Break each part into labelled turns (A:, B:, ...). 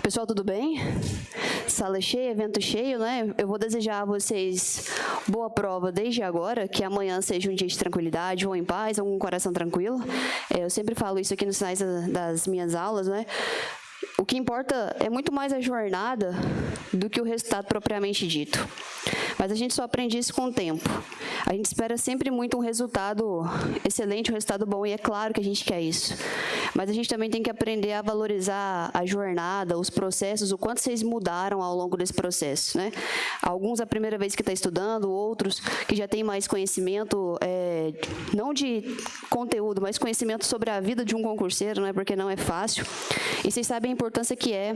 A: Pessoal, tudo bem? Sala cheia, evento cheio, né? Eu vou desejar a vocês boa prova desde agora, que amanhã seja um dia de tranquilidade, ou em paz, ou com um coração tranquilo. Eu sempre falo isso aqui nos finais das minhas aulas, né? O que importa é muito mais a jornada do que o resultado propriamente dito. Mas a gente só aprende isso com o tempo. A gente espera sempre muito um resultado excelente, um resultado bom, e é claro que a gente quer isso. Mas a gente também tem que aprender a valorizar a jornada, os processos, o quanto vocês mudaram ao longo desse processo, né? Alguns a primeira vez que está estudando, outros que já têm mais conhecimento, não de conteúdo, mas conhecimento sobre a vida de um concurseiro, né? Porque não é fácil. E vocês sabem a importância que é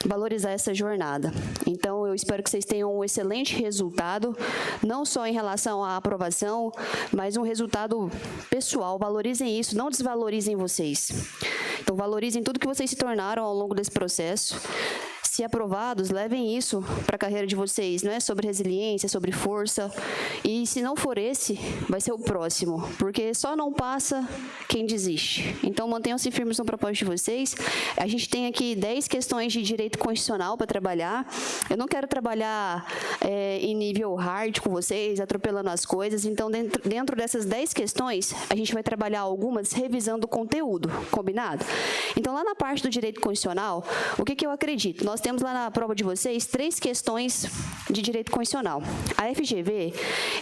A: valorizar essa jornada. Então, eu espero que vocês tenham um excelente resultado, não só em relação à aprovação, mas um resultado pessoal. Valorizem isso, não desvalorizem vocês. Então, valorizem tudo que vocês se tornaram ao longo desse processo. Se aprovados, levem isso para a carreira de vocês, não é? Sobre resiliência, sobre força. E se não for esse, vai ser o próximo, porque só não passa quem desiste. Então, mantenham-se firmes no propósito de vocês. A gente tem aqui 10 questões de direito constitucional para trabalhar. Eu não quero trabalhar em nível hard com vocês, atropelando as coisas. Então, dentro dessas 10 questões, a gente vai trabalhar algumas revisando o conteúdo, combinado? Então, lá na parte do direito constitucional, o que eu acredito? Nós temos lá na prova de vocês 3 questões de direito constitucional. A FGV,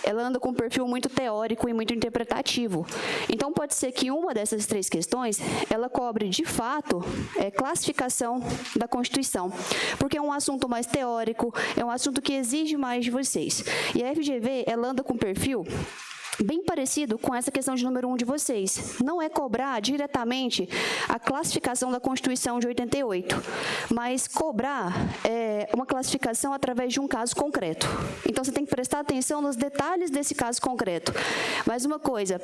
A: ela anda com um perfil muito teórico e muito interpretativo. Então, pode ser que uma dessas 3 questões, ela cobre, de fato, classificação da Constituição, porque é um assunto mais teórico, é um assunto que exige mais de vocês. E a FGV, ela anda com um perfil bem parecido com essa questão de número 1 de vocês. Não é cobrar diretamente a classificação da Constituição de 88, mas cobrar uma classificação através de um caso concreto. Então, você tem que prestar atenção nos detalhes desse caso concreto. Mais uma coisa,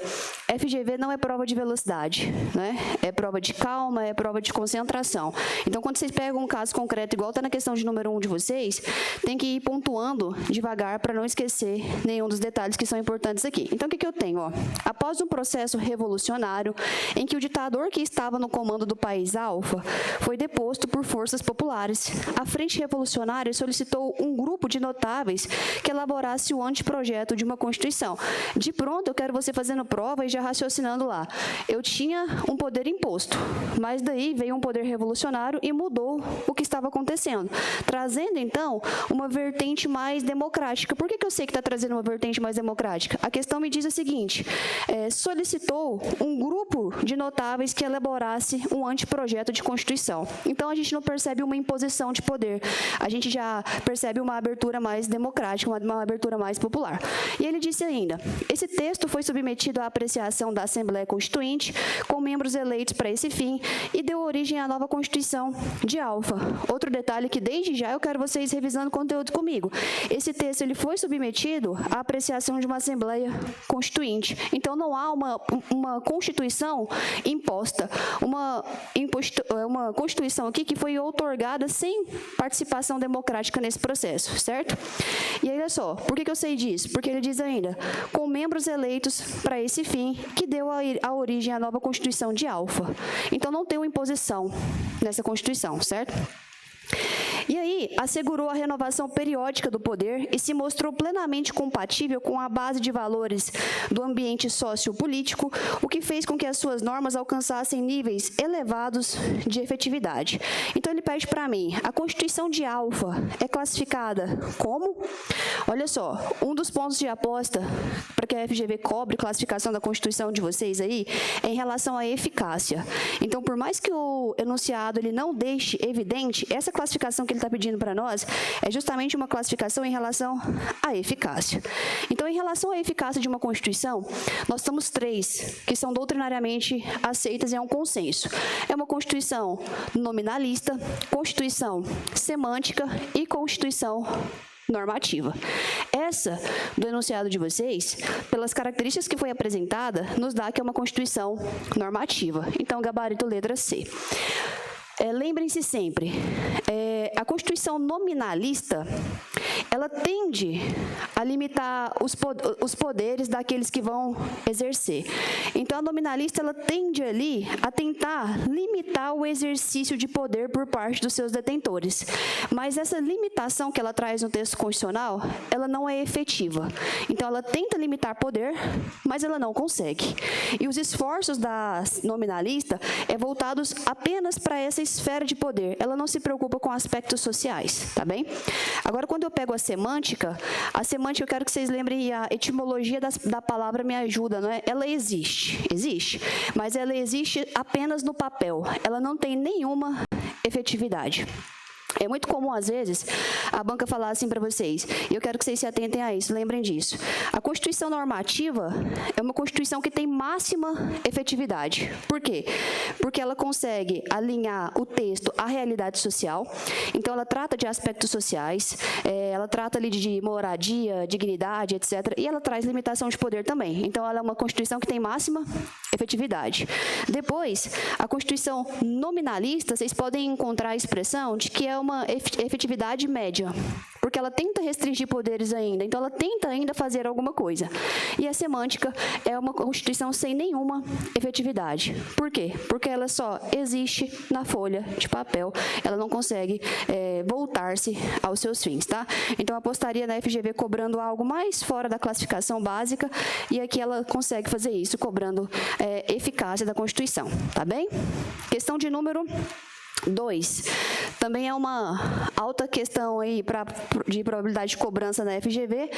A: FGV não é prova de velocidade, né? É prova de calma, é prova de concentração. Então, quando vocês pegam um caso concreto, igual está na questão de número 1 de vocês, tem que ir pontuando devagar para não esquecer nenhum dos detalhes que são importantes aqui. Então, o que eu tenho? Após um processo revolucionário em que o ditador que estava no comando do país Alfa foi deposto por forças populares, a Frente Revolucionária solicitou um grupo de notáveis que elaborasse o anteprojeto de uma Constituição. De pronto, eu quero você fazendo prova e já raciocinando lá. Eu tinha um poder imposto, mas daí veio um poder revolucionário e mudou o que estava acontecendo, trazendo, então, uma vertente mais democrática. Por que eu sei que está trazendo uma vertente mais democrática? A questão me diz o seguinte, solicitou um grupo de notáveis que elaborasse um anteprojeto de Constituição. Então, a gente não percebe uma imposição de poder, a gente já percebe uma abertura mais democrática, uma abertura mais popular. E ele disse ainda, esse texto foi submetido à apreciação da Assembleia Constituinte, com membros eleitos para esse fim, e deu origem à nova Constituição de Alfa. Outro detalhe que, desde já, eu quero vocês revisando o conteúdo comigo. Esse texto ele foi submetido à apreciação de uma Assembleia Constituinte. Então, não há uma Constituição imposta, uma Constituição aqui que foi outorgada sem participação democrática nesse processo, certo? E aí, olha só, por que eu sei disso? Porque ele diz ainda, com membros eleitos para esse fim, que deu a origem à nova Constituição de Alfa. Então, não tem uma imposição nessa Constituição, certo? E aí, assegurou a renovação periódica do poder e se mostrou plenamente compatível com a base de valores do ambiente sociopolítico, o que fez com que as suas normas alcançassem níveis elevados de efetividade. Então, ele pede para mim, a Constituição de Alfa é classificada como? Olha só, um dos pontos de aposta para que a FGV cobre classificação da Constituição de vocês aí é em relação à eficácia. Então, por mais que o enunciado ele não deixe evidente, essa classificação que ele está pedindo para nós é justamente uma classificação em relação à eficácia. Então, em relação à eficácia de uma Constituição, nós temos 3 que são doutrinariamente aceitas e é um consenso. É uma Constituição nominalista, Constituição semântica e Constituição normativa. Essa, do enunciado de vocês, pelas características que foi apresentada, nos dá que é uma Constituição normativa. Então, gabarito letra C. Lembrem-se sempre, a Constituição nominalista, ela tende a limitar os poderes daqueles que vão exercer. Então, a nominalista, ela tende ali a tentar limitar o exercício de poder por parte dos seus detentores. Mas essa limitação que ela traz no texto constitucional, ela não é efetiva. Então, ela tenta limitar poder, mas ela não consegue. E os esforços da nominalista é voltados apenas para essa esfera de poder. Ela não se preocupa com aspectos sociais, tá bem? Agora, quando eu pego a semântica eu quero que vocês lembrem, a etimologia da palavra me ajuda, não é? Ela existe, mas ela existe apenas no papel. Ela não tem nenhuma efetividade. É muito comum, às vezes, a banca falar assim para vocês, e eu quero que vocês se atentem a isso, lembrem disso. A Constituição normativa é uma Constituição que tem máxima efetividade. Por quê? Porque ela consegue alinhar o texto à realidade social, então ela trata de aspectos sociais, ela trata ali de moradia, dignidade, etc., e ela traz limitação de poder também. Então, ela é uma Constituição que tem máxima efetividade. Depois, a Constituição nominalista, vocês podem encontrar a expressão de que é uma efetividade média, porque ela tenta restringir poderes ainda, então ela tenta ainda fazer alguma coisa. E a semântica é uma Constituição sem nenhuma efetividade. Por quê? Porque ela só existe na folha de papel, ela não consegue voltar-se aos seus fins, tá? Então, eu apostaria na FGV cobrando algo mais fora da classificação básica, e aqui ela consegue fazer isso, cobrando eficácia da Constituição, tá bem? Questão de número 2, também é uma alta questão aí de probabilidade de cobrança na FGV.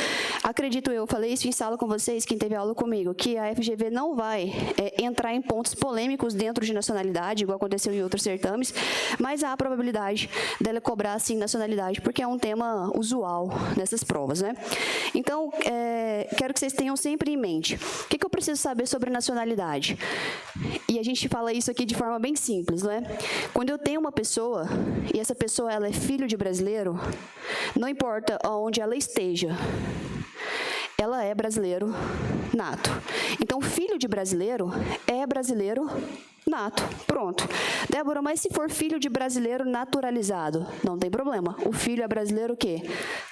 A: Acredito eu, falei isso em sala com vocês, quem teve aula comigo, que a FGV não vai entrar em pontos polêmicos dentro de nacionalidade, igual aconteceu em outros certames, mas há a probabilidade dela cobrar, sim, nacionalidade, porque é um tema usual nessas provas, né? Então, quero que vocês tenham sempre em mente, o que eu preciso saber sobre nacionalidade? E a gente fala isso aqui de forma bem simples, não é? Quando eu tenho uma pessoa, e essa pessoa ela é filho de brasileiro, não importa onde ela esteja, ela é brasileiro nato. Então, filho de brasileiro é brasileiro nato. Pronto. Débora, mas se for filho de brasileiro naturalizado? Não tem problema. O filho é brasileiro o quê?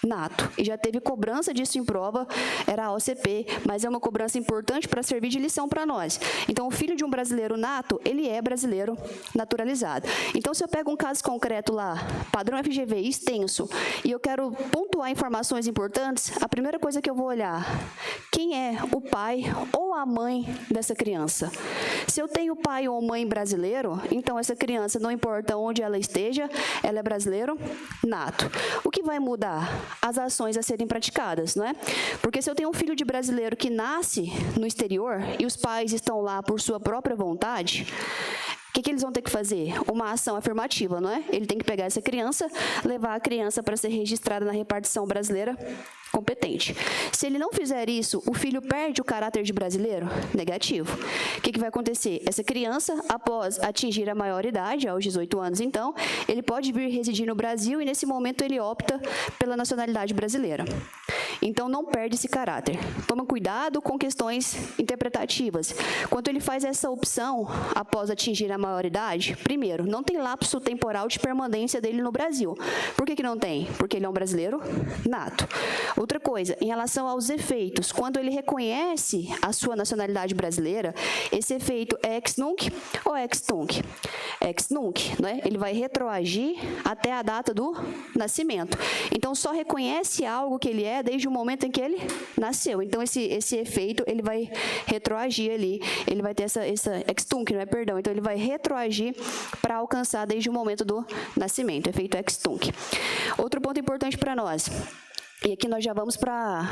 A: Nato. E já teve cobrança disso em prova, era a OCP, mas é uma cobrança importante para servir de lição para nós. Então, o filho de um brasileiro nato, ele é brasileiro naturalizado. Então, se eu pego um caso concreto lá, padrão FGV extenso, e eu quero pontuar informações importantes, a primeira coisa que eu vou olhar, quem é o pai ou a mãe dessa criança? Se eu tenho pai ou mãe brasileiro, então essa criança, não importa onde ela esteja, ela é brasileiro nato. O que vai mudar? As ações a serem praticadas, não é? Porque se eu tenho um filho de brasileiro que nasce no exterior e os pais estão lá por sua própria vontade, o que eles vão ter que fazer? Uma ação afirmativa, não é? Ele tem que pegar essa criança, levar a criança para ser registrada na repartição brasileira competente. Se ele não fizer isso, o filho perde o caráter de brasileiro? Negativo. O que vai acontecer? Essa criança, após atingir a maioridade, aos 18 anos, então, ele pode vir residir no Brasil e, nesse momento, ele opta pela nacionalidade brasileira. Então, não perde esse caráter. Toma cuidado com questões interpretativas. Quando ele faz essa opção, após atingir a maioridade, primeiro, não tem lapso temporal de permanência dele no Brasil. Por que não tem? Porque ele é um brasileiro nato. Outra coisa, em relação aos efeitos, quando ele reconhece a sua nacionalidade brasileira, esse efeito é ex nunc ou ex tunc? Ex nunc, né? Ele vai retroagir até a data do nascimento. Então, só reconhece algo que ele é desde o momento em que ele nasceu. Então, esse efeito, ele vai retroagir ali, ele vai ter essa ex tunc, não é? Perdão. Então, ele vai retroagir para alcançar desde o momento do nascimento, efeito ex tunc. Outro ponto importante para nós. E aqui nós já vamos para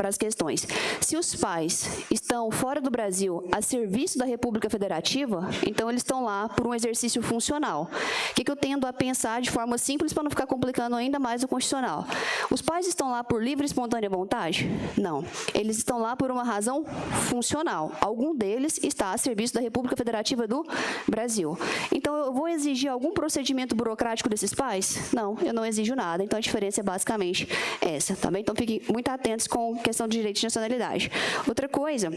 A: as questões. Se os pais estão fora do Brasil a serviço da República Federativa, então eles estão lá por um exercício funcional. O que eu tendo a pensar de forma simples para não ficar complicando ainda mais o constitucional? Os pais estão lá por livre e espontânea vontade? Não. Eles estão lá por uma razão funcional. Algum deles está a serviço da República Federativa do Brasil. Então, eu vou exigir algum procedimento burocrático desses pais? Não, eu não exijo nada. Então, a diferença é basicamente essa. Tá bem? Então, fiquem muito atentos com a questão de direito de nacionalidade. Outra coisa,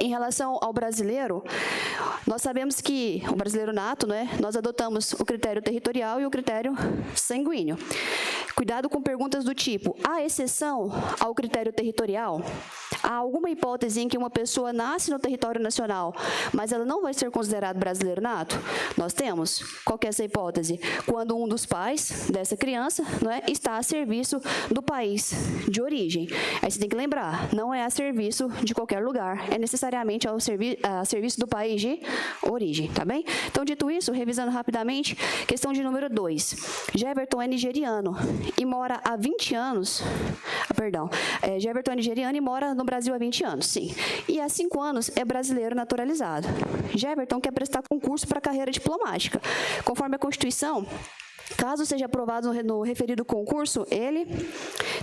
A: em relação ao brasileiro, nós sabemos que o brasileiro nato, né, nós adotamos o critério territorial e o critério sanguíneo. Cuidado com perguntas do tipo: há exceção ao critério territorial? Há alguma hipótese em que uma pessoa nasce no território nacional, mas ela não vai ser considerada brasileiro nato? Nós temos. Qual que é essa hipótese? Quando um dos pais dessa criança, não é, está a serviço do país de origem. Aí você tem que lembrar, não é a serviço de qualquer lugar, é necessariamente a serviço do país de origem, tá bem? Então, dito isso, revisando rapidamente, questão de número 2. Jeverton é nigeriano e mora há 20 anos... Jeverton é nigeriano e mora no Brasil há 20 anos, sim. E há 5 anos é brasileiro naturalizado. Jeverton quer prestar concurso para carreira diplomática. Conforme a Constituição, caso seja aprovado no referido concurso,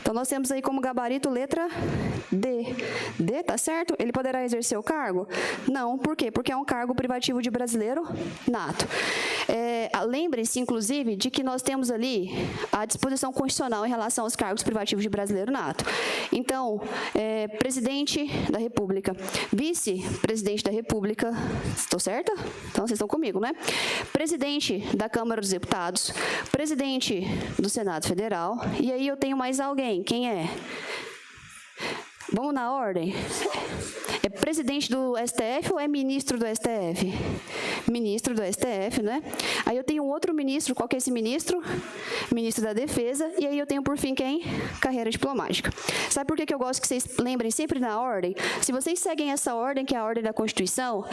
A: então nós temos aí como gabarito letra D. D, tá certo? Ele poderá exercer o cargo? Não, por quê? Porque é um cargo privativo de brasileiro nato. Lembrem-se, inclusive, de que nós temos ali a disposição constitucional em relação aos cargos privativos de brasileiro nato. Então, presidente da República, vice-presidente da República, estou certa? Então, vocês estão comigo, né? Presidente da Câmara dos Deputados, presidente do Senado Federal, e aí eu tenho mais alguém. Quem é? Vamos na ordem? É presidente do STF ou é ministro do STF? Ministro do STF, né? Aí eu tenho um outro ministro, qual que é esse ministro? Ministro da Defesa, e aí eu tenho por fim quem? Carreira diplomática. Sabe por que eu gosto que vocês lembrem sempre na ordem? Se vocês seguem essa ordem, que é a ordem da Constituição,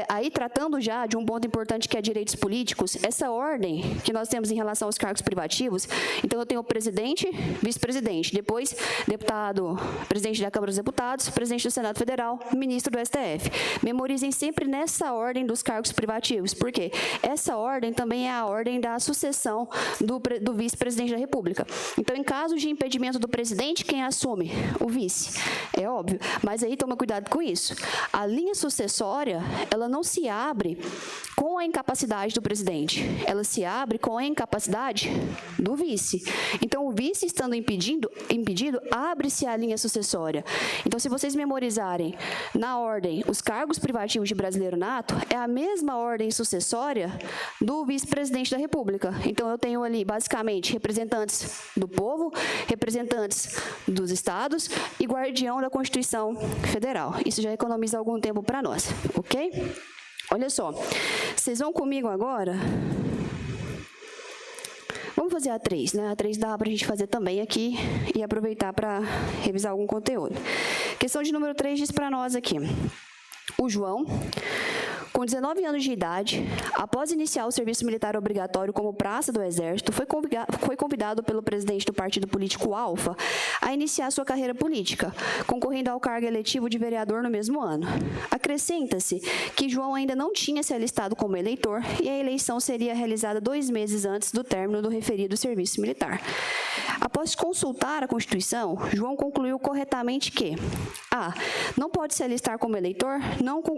A: aí tratando já de um ponto importante que é direitos políticos, essa ordem que nós temos em relação aos cargos privativos, então eu tenho o presidente, vice-presidente, depois deputado, presidente da Câmara dos Deputados, presidente do Senado Federal, ministro do STF. Memorizem sempre nessa ordem dos cargos privativos, porque essa ordem também é a ordem da sucessão do vice-presidente da República. Então, em caso de impedimento do presidente, quem assume? O vice. É óbvio, mas aí toma cuidado com isso. A linha sucessória, ela não se abre com a incapacidade do presidente, ela se abre com a incapacidade do vice. Então, o vice estando impedido, abre-se a linha sucessória. Então, se vocês memorizarem na ordem os cargos privativos de brasileiro nato, é a mesma ordem sucessória do vice-presidente da República. Então, eu tenho ali, basicamente, representantes do povo, representantes dos estados e guardião da Constituição Federal. Isso já economiza algum tempo para nós, ok? Olha só, vocês vão comigo agora... Vamos fazer a 3, né? A 3 dá para a gente fazer também aqui e aproveitar para revisar algum conteúdo. Questão de número 3 diz para nós aqui. O João, com 19 anos de idade, após iniciar o serviço militar obrigatório como praça do Exército, foi convidado pelo presidente do partido político Alfa a iniciar sua carreira política, concorrendo ao cargo eletivo de vereador no mesmo ano. Acrescenta-se que João ainda não tinha se alistado como eleitor e a eleição seria realizada 2 meses antes do término do referido serviço militar. Após consultar a Constituição, João concluiu corretamente que a. Não pode se alistar como eleitor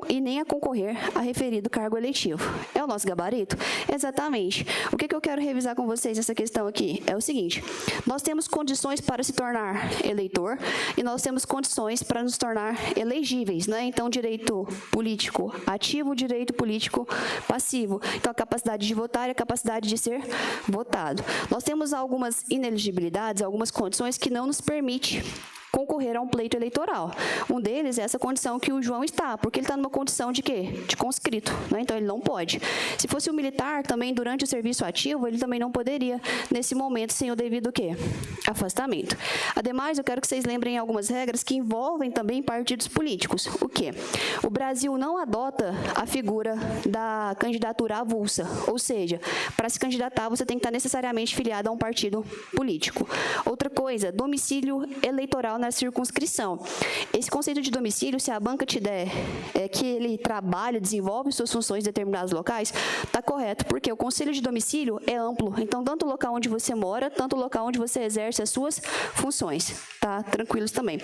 A: e nem a concorrer a referido cargo eletivo. É o nosso gabarito? Exatamente. O que eu quero revisar com vocês nessa questão aqui? É o seguinte, nós temos condições para se tornar eleitor e nós temos condições para nos tornar elegíveis, né? Então, direito político ativo, direito político passivo. Então, a capacidade de votar e a capacidade de ser votado. Nós temos algumas inelegibilidades, algumas condições que não nos permitem concorrer a um pleito eleitoral. Um deles é essa condição que o João está, porque ele está numa condição de quê? De conscrito, né? Então ele não pode. Se fosse um militar, também durante o serviço ativo, ele também não poderia, nesse momento, sem o devido quê? Afastamento. Ademais, eu quero que vocês lembrem algumas regras que envolvem também partidos políticos. O quê? O Brasil não adota a figura da candidatura avulsa, ou seja, para se candidatar, você tem que estar necessariamente filiado a um partido político. Outra coisa, domicílio eleitoral na circunscrição. Esse conceito de domicílio, se a banca te der que ele trabalha, desenvolve suas funções em determinados locais, está correto, porque o conselho de domicílio é amplo. Então, tanto o local onde você mora, tanto o local onde você exerce as suas funções. Tá? Tranquilos também.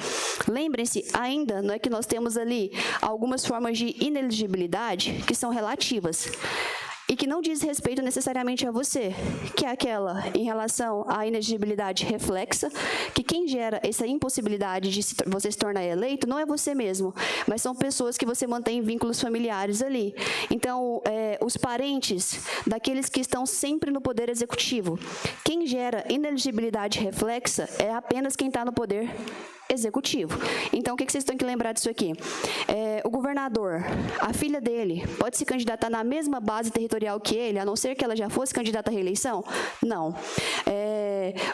A: Lembrem-se ainda, não é que nós temos ali algumas formas de inelegibilidade que são relativas. e que não diz respeito necessariamente a você, que é aquela em relação à inexigibilidade reflexa, que quem gera essa impossibilidade de você se tornar eleito não é você mesmo, mas são pessoas que você mantém vínculos familiares ali. Então, os parentes daqueles que estão sempre no poder executivo. Quem gera inelegibilidade reflexa é apenas quem está no poder executivo. Então, o que vocês têm que lembrar disso aqui? O governador, a filha dele, pode se candidatar na mesma base territorial que ele, a não ser que ela já fosse candidata à reeleição? Não.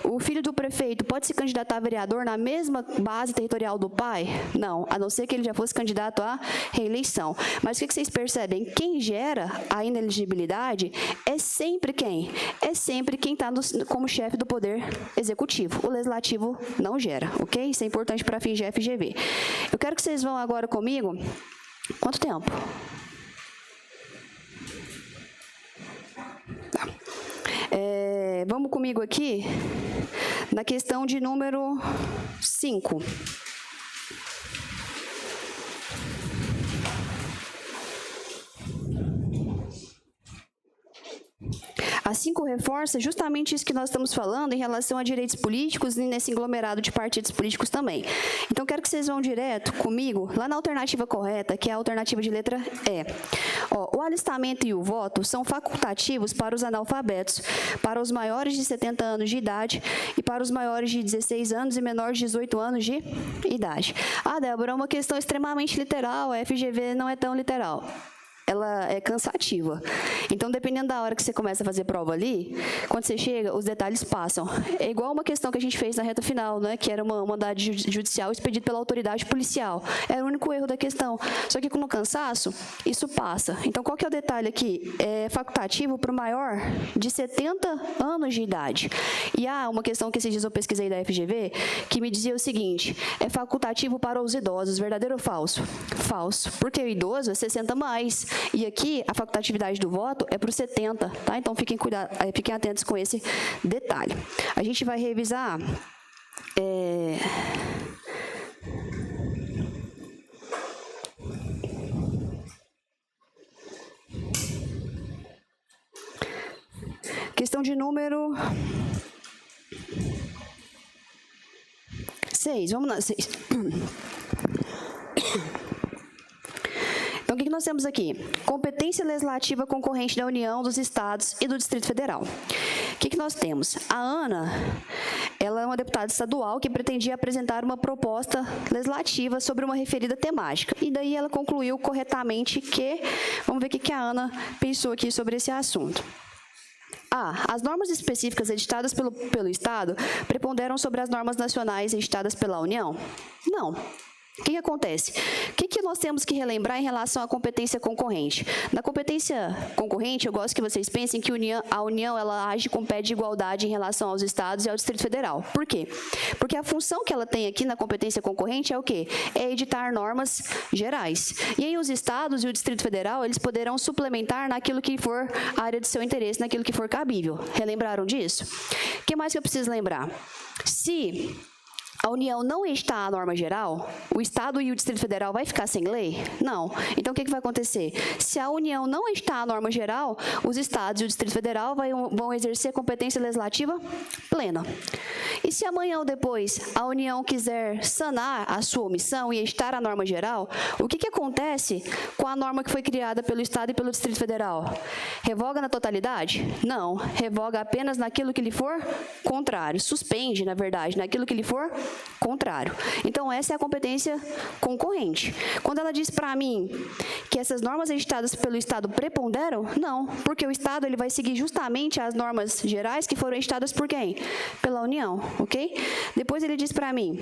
A: O filho do prefeito pode se candidatar a vereador na mesma base territorial do pai? Não, a não ser que ele já fosse candidato à reeleição. Mas o que vocês percebem? Quem gera a inelegibilidade é sempre quem? É sempre quem está como chefe do poder executivo. O legislativo não gera, ok? Isso é importante para fins de FGV. Eu quero que vocês vão agora comigo. Quanto tempo? Tá. Vamos comigo aqui na questão de número 5. A 5 reforça justamente isso que nós estamos falando em relação a direitos políticos e nesse aglomerado de partidos políticos também. Então, quero que vocês vão direto comigo lá na alternativa correta, que é a alternativa de letra E. O alistamento e o voto são facultativos para os analfabetos, para os maiores de 70 anos de idade e para os maiores de 16 anos e menores de 18 anos de idade. Débora, é uma questão extremamente literal, a FGV não é tão literal. Ela é cansativa. Então, dependendo da hora que você começa a fazer prova ali, quando você chega, os detalhes passam. É igual uma questão que a gente fez na reta final, né, que era uma mandado judicial expedido pela autoridade policial. Era o único erro da questão. Só que com o cansaço, isso passa. Então, qual que é o detalhe aqui? É facultativo para o maior de 70 anos de idade. E há uma questão que esses dias eu pesquisei da FGV, que me dizia o seguinte, é facultativo para os idosos, verdadeiro ou falso? Falso. Porque o idoso é 60 mais. E aqui, a facultatividade do voto é para os 70, tá? Então, fiquem atentos com esse detalhe. A gente vai revisar... Questão de número 6. Vamos lá, 6. Então, o que nós temos aqui? Competência legislativa concorrente da União, dos Estados e do Distrito Federal. O que nós temos? A Ana, ela é uma deputada estadual que pretendia apresentar uma proposta legislativa sobre uma referida temática. E daí ela concluiu corretamente que... Vamos ver o que a Ana pensou aqui sobre esse assunto. As normas específicas editadas pelo Estado preponderam sobre as normas nacionais editadas pela União? Não. O que acontece? O que nós temos que relembrar em relação à competência concorrente? Na competência concorrente, eu gosto que vocês pensem que a União ela age com pé de igualdade em relação aos Estados e ao Distrito Federal. Por quê? Porque a função que ela tem aqui na competência concorrente é o quê? É editar normas gerais. E aí os Estados e o Distrito Federal, eles poderão suplementar naquilo que for a área de seu interesse, naquilo que for cabível. Relembraram disso? O que mais que eu preciso lembrar? Se a União não editar a norma geral, o Estado e o Distrito Federal vai ficar sem lei? Não. Então, o que vai acontecer? Se a União não editar a norma geral, os Estados e o Distrito Federal vão exercer competência legislativa plena. E se amanhã ou depois a União quiser sanar a sua omissão e editar a norma geral, o que acontece com a norma que foi criada pelo Estado e pelo Distrito Federal? Revoga na totalidade? Não. Revoga apenas naquilo que lhe for contrário. Suspende, na verdade, naquilo que lhe for contrário. Então, essa é a competência concorrente. Quando ela diz para mim que essas normas editadas pelo Estado preponderam, não, porque o Estado ele vai seguir justamente as normas gerais que foram editadas por quem? Pela União, ok? Depois ele diz para mim,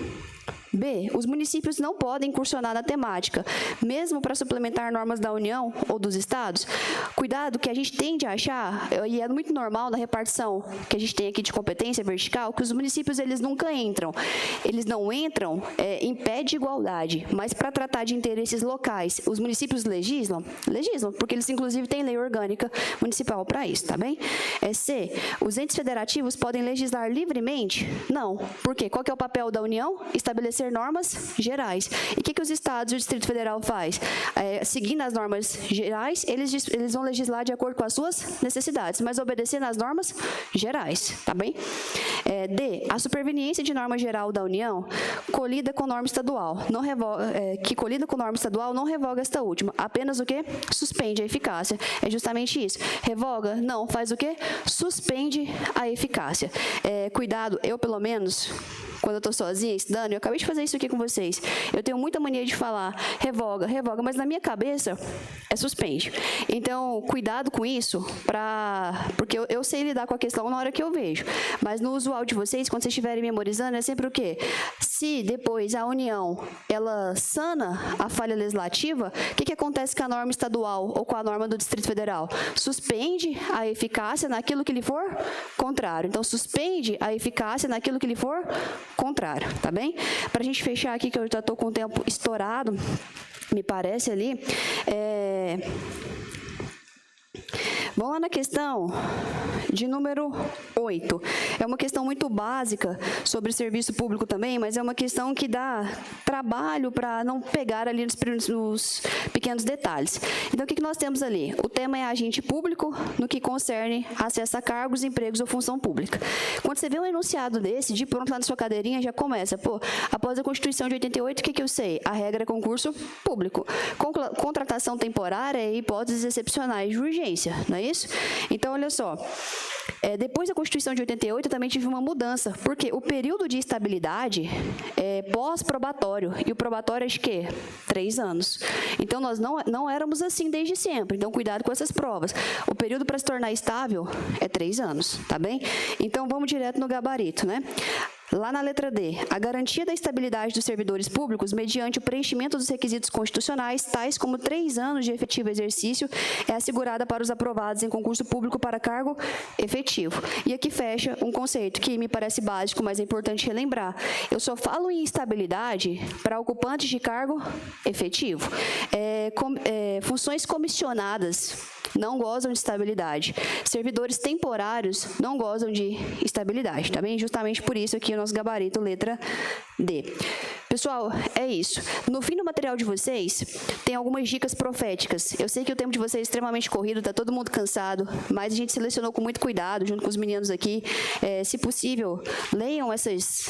A: B, os municípios não podem incursionar na temática, mesmo para suplementar normas da União ou dos Estados. Cuidado que a gente tende a achar, e é muito normal na repartição que a gente tem aqui de competência vertical, que os municípios eles nunca entram. Eles não entram em pé de igualdade, mas para tratar de interesses locais. Os municípios legislam? Legislam, porque eles inclusive têm lei orgânica municipal para isso, tá bem? C, os entes federativos podem legislar livremente? Não. Por quê? Qual que é o papel da União? Estabelecer ser normas gerais. E o que os estados e o Distrito Federal faz? Seguindo as normas gerais, eles vão legislar de acordo com as suas necessidades, mas obedecendo às normas gerais, tá bem? D, a superveniência de norma geral da União colida com norma estadual, que colida com norma estadual não revoga esta última, apenas o quê? Suspende a eficácia. É justamente isso. Revoga? Não. Faz o quê? Suspende a eficácia. Cuidado, eu pelo menos, quando eu estou sozinha estudando, eu acabei de fazer isso aqui com vocês, eu tenho muita mania de falar revoga, mas na minha cabeça é suspende. Então, cuidado com isso, porque eu sei lidar com a questão na hora que eu vejo. Mas no usual de vocês, quando vocês estiverem memorizando, é sempre o quê? Se depois a União, ela sana a falha legislativa, o que acontece com a norma estadual ou com a norma do Distrito Federal? Suspende a eficácia naquilo que lhe for contrário. Então, suspende a eficácia naquilo que lhe for contrário, tá bem? Para a gente fechar aqui, que eu já estou com o tempo estourado, me parece ali, vamos lá na questão de número 8. É uma questão muito básica sobre serviço público também, mas é uma questão que dá trabalho para não pegar ali nos pequenos detalhes. Então, o que nós temos ali? O tema é agente público no que concerne acesso a cargos, empregos ou função pública. Quando você vê um enunciado desse, de pronto lá na sua cadeirinha já começa, após a Constituição de 88, o que eu sei? A regra é concurso público. Contratação temporária e hipóteses excepcionais de urgência, não é isso? Então, olha só, depois da Constituição de 88, eu também tive uma mudança, porque o período de estabilidade é pós-probatório, e o probatório é de quê? 3 anos. Então, nós não éramos assim desde sempre, então cuidado com essas provas. O período para se tornar estável é 3 anos, tá bem? Então, vamos direto no gabarito, né? Lá na letra D, a garantia da estabilidade dos servidores públicos mediante o preenchimento dos requisitos constitucionais, tais como 3 anos de efetivo exercício, é assegurada para os aprovados em concurso público para cargo efetivo. E aqui fecha um conceito que me parece básico, mas é importante relembrar. Eu só falo em estabilidade para ocupantes de cargo efetivo. Funções comissionadas não gozam de estabilidade. Servidores temporários não gozam de estabilidade, tá bem? Justamente por isso aqui o nosso gabarito, letra D. Pessoal, é isso. No fim do material de vocês, tem algumas dicas proféticas. Eu sei que o tempo de vocês é extremamente corrido, está todo mundo cansado, mas a gente selecionou com muito cuidado, junto com os meninos aqui. Se possível, leiam essas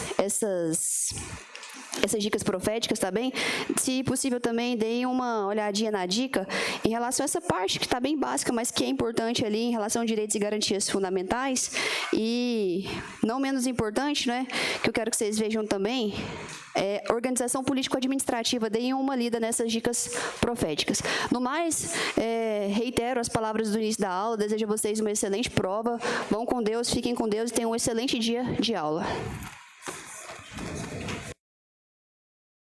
A: dicas proféticas, tá bem? Se possível também, deem uma olhadinha na dica em relação a essa parte que está bem básica, mas que é importante ali em relação a direitos e garantias fundamentais. E, não menos importante, né, que eu quero que vocês vejam também, organização político-administrativa. Deem uma lida nessas dicas proféticas. No mais, reitero as palavras do início da aula, desejo a vocês uma excelente prova. Vão com Deus, fiquem com Deus e tenham um excelente dia de aula.